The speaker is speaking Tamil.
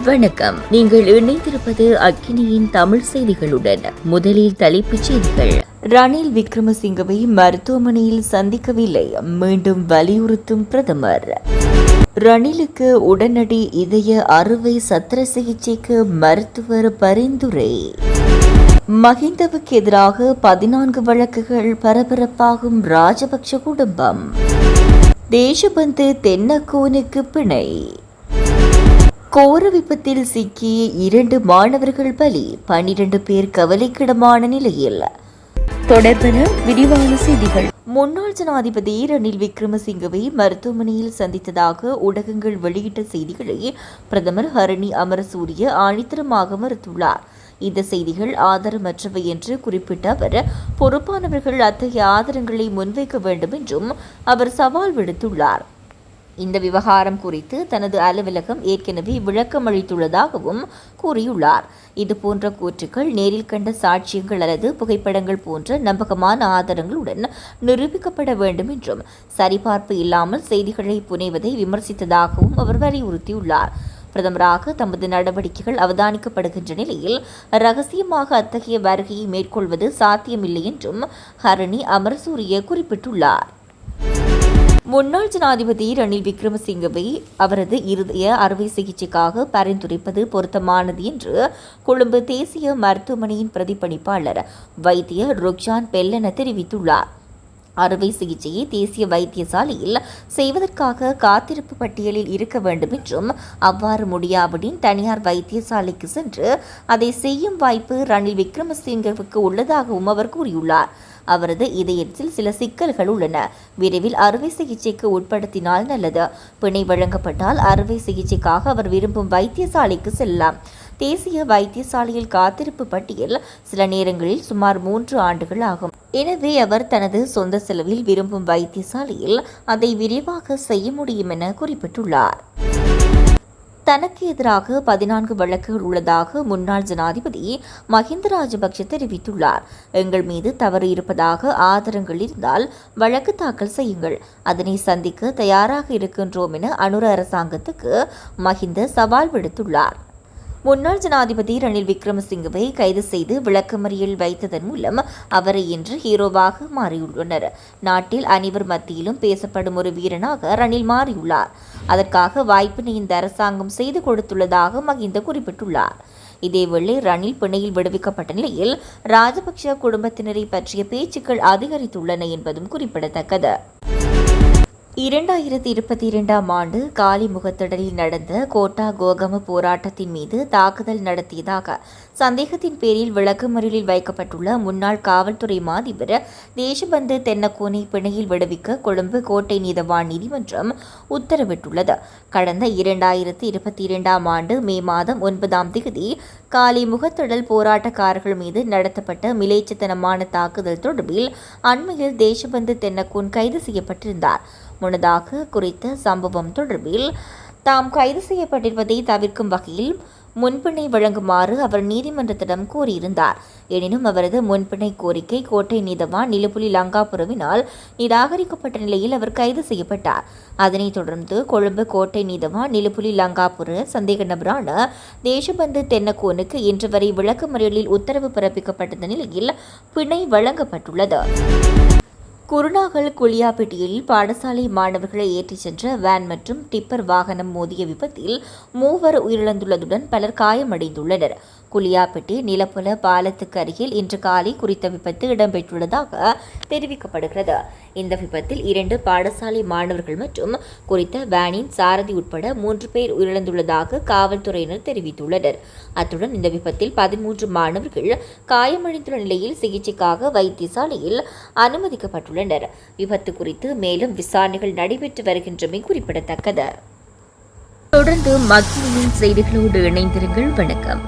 வணக்கம். நீங்கள் இணைந்திருப்பது அக்கினியின் தமிழ் செய்திகளுடன். முதலில் தலைப்புச் செய்திகள். ரணில் விக்ரமசிங்கவை மருத்துவமனையில் சந்திக்கவில்லை, மீண்டும் வலியுறுத்தும் பிரதமர். ரணிலுக்கு உடனடி இதய அறுவை சத்திர சிகிச்சைக்கு மருத்துவர் பரிந்துரை. மஹிந்தவுக்கு எதிராக 14 வழக்குகள், பரபரப்பாகும் ராஜபக்ஷ குடும்பம். தேசபந்து தென்னக்கோனுக்கு பிணை. கோர விபத்தில் சிக்கிய 2 மாணவர்கள் பலி, 12 பேர் கவலைக்கிடமான நிலையில். தொடர்பென விரிவான செய்திகள். முன்னாள் ஜனாதிபதி ரணில் விக்ரமசிங்கவை மருத்துவமனையில் சந்தித்ததாக ஊடகங்கள் வெளியிட்ட செய்திகளை பிரதமர் ஹரணி அமரசூரிய ஆணித்தரமாக மறுத்துள்ளார். இந்த செய்திகள் ஆதாரமற்றவை என்று குறிப்பிட்ட அவர், பொறுப்பானவர்கள் அத்தகைய ஆதாரங்களை முன்வைக்க வேண்டும் என்றும் அவர் சவால் விடுத்துள்ளார். இந்த விவகாரம் குறித்து தனது அலுவலகம் ஏற்கனவே விளக்கம் அளித்துள்ளதாகவும் கூறியுள்ளார். இதுபோன்ற கூற்றுக்கள் நேரில் கண்ட சாட்சியங்கள் அல்லது புகைப்படங்கள் போன்ற நம்பகமான ஆதாரங்களுடன் நிரூபிக்கப்பட வேண்டும் என்றும், சரிபார்ப்பு இல்லாமல் செய்திகளை புனைவதை விமர்சித்ததாகவும் அவர் வலியுறுத்தியுள்ளார். பிரதமராக தமது நடவடிக்கைகள் அவதானிக்கப்படுகின்ற நிலையில் ரகசியமாக அத்தகைய வருகையை மேற்கொள்வது சாத்தியமில்லை என்றும் ஹரணி அமரசூரிய குறிப்பிட்டுள்ளார். முன்னாள் ஜனாதிபதி ரணில் விக்ரமசிங்கவை அவரது இருதய அறுவை சிகிச்சைக்காக பரிந்துரைப்பது பொருத்தமானது என்று கொழும்பு தேசிய மருத்துவமனையின் பிரதிபலிப்பாளர் வைத்திய ருக்ஜான் பெல்லன தெரிவித்துள்ளார். அறுவை சிகிச்சையை தேசிய வைத்தியசாலையில் செய்வதற்காக காத்திருப்பு பட்டியலில் இருக்க வேண்டும் என்றும், அவ்வாறு முடியாவிடின் தனியார் வைத்தியசாலைக்கு சென்று அதை செய்யும் வாய்ப்பு ரணில் விக்ரமசிங்கவுக்கு உள்ளதாகவும் அவர் கூறியுள்ளார். அவரது இதயத்தில் சில சிக்கல்கள் உள்ளன. விரைவில் அறுவை சிகிச்சைக்கு உட்படுத்தினால் நல்லது. பிணை வழங்கப்பட்டால் அறுவை சிகிச்சைக்காக அவர் விரும்பும் வைத்தியசாலைக்கு செல்லலாம். தேசிய வைத்தியசாலையில் காத்திருப்பு பட்டியல் சில நேரங்களில் சுமார் 3 ஆண்டுகள் ஆகும். எனவே அவர் தனது சொந்த செலவில் விரும்பும் வைத்தியசாலையில் அதை விரைவாக செய்ய முடியும் என குறிப்பிட்டுள்ளார். தனக்கு எதிராக 14 வழக்குகள் உள்ளதாக முன்னாள் ஜனாதிபதி மஹிந்த ராஜபக்ஷ தெரிவித்துள்ளார். எங்கள் மீது தவறு இருப்பதாக ஆதாரங்கள் இருந்தால் வழக்கு தாக்கல் செய்யுங்கள், அதனை சந்திக்க தயாராக இருக்கின்றோம் என அனுர அரசாங்கத்துக்கு மஹிந்த சவால் விடுத்துள்ளார். முன்னாள் ஜனாதிபதி ரணில் விக்ரமசிங்கவை கைது செய்து விளக்கமறியல் வைத்ததன் மூலம் அவரை இன்று ஹீரோவாக மாறியுள்ளனர். நாட்டில் அனைவர் மத்தியிலும் பேசப்படும் ஒரு வீரனாக ரணில் மாறியுள்ளார். அதற்காக வாய்ப்பினை இந்த அரசாங்கம் செய்து கொடுத்துள்ளதாக மஹிந்த குறிப்பிட்டுள்ளார். இதேவேளை ரணில் பிணையில் விடுவிக்கப்பட்ட நிலையில் ராஜபக்ஷ குடும்பத்தினரை பற்றிய பேச்சுக்கள் அதிகரித்துள்ளன என்பதும் குறிப்பிடத்தக்கது. 2022ஆம் ஆண்டு காலி முகத்திடலில் நடந்த கோட்டா கோகம போராட்டத்தின் மீது தாக்குதல் நடத்தியதாக சந்தேகத்தின் பேரில் விளக்கமறியலில் வைக்கப்பட்டுள்ள முன்னாள் காவல்துறை மாதிபர் தேசபந்து தென்னக்கோனை பிணையில் விடுவிக்க கொழும்பு கோட்டை நீதவான் நீதிமன்றம் உத்தரவிட்டுள்ளது. கடந்த 2022ஆம் ஆண்டு மே மாதம் 9ஆம் தேதி காலி முகத்திடல் போராட்டக்காரர்கள் மீது நடத்தப்பட்ட மிலேச்சத்தனமான தாக்குதல் தொடர்பில் அண்மையில் தேசபந்து தென்னக்கோன் கைது செய்யப்பட்டிருந்தார். முன்னதாக குறித்த சம்பவம் தொடர்பில் தாம் கைது செய்யப்பட்டிருப்பதை தவிர்க்கும் வகையில் முன்பிணை வழங்குமாறு அவர் நீதிமன்றத்திடம் கோரியிருந்தார். எனினும் அவரது முன்பிணை கோரிக்கை கோட்டை நீதவான் நிலப்புலி லங்காபுரவினால் நிராகரிக்கப்பட்ட நிலையில் அவர் கைது செய்யப்பட்டார். அதனைத் தொடர்ந்து கொழும்பு கோட்டை நீதவான் நிலப்புலி லங்காபுர சந்தேக நபரான தேசபந்து தென்னக்கோனுக்கு இன்று வரை விளக்கமறியலில் உத்தரவு பிறப்பிக்கப்பட்ட நிலையில் பிணை வழங்கப்பட்டுள்ளது. குருநாகல் குளியாப்பட்டியில் பாடசாலை மாணவர்களை ஏற்றிச் சென்ற வேன் மற்றும் டிப்பர் வாகனம் மோதிய விபத்தில் 3 உயிரிழந்துள்ளதுடன் பலர் காயமடைந்துள்ளனர். குளியாப்பட்டி நிலப்புல பாலத்துக்கு அருகில் இன்று காலை குறித்த விபத்து இடம்பெற்றுள்ளதாக தெரிவிக்கப்படுகிறது. இந்த விபத்தில் 2 பாடசாலை மாணவர்கள் மற்றும் குறித்த வேனின் சாரதி உட்பட 3 பேர் உயிரிழந்துள்ளதாக காவல்துறையினர் தெரிவித்துள்ளனர். அத்துடன் இந்த விபத்தில் 13 மாணவர்கள் காயமடைந்துள்ள நிலையில் சிகிச்சைக்காக வைத்தியசாலையில் அனுமதிக்கப்பட்டுள்ளனர். விபத்து குறித்து மேலும் விசாரணைகள் நடைபெற்று வருகின்றமை குறிப்பிடத்தக்கது. தொடர்ந்து மக்களின் செய்திகளோடு இணைந்திருங்கள். வணக்கம்.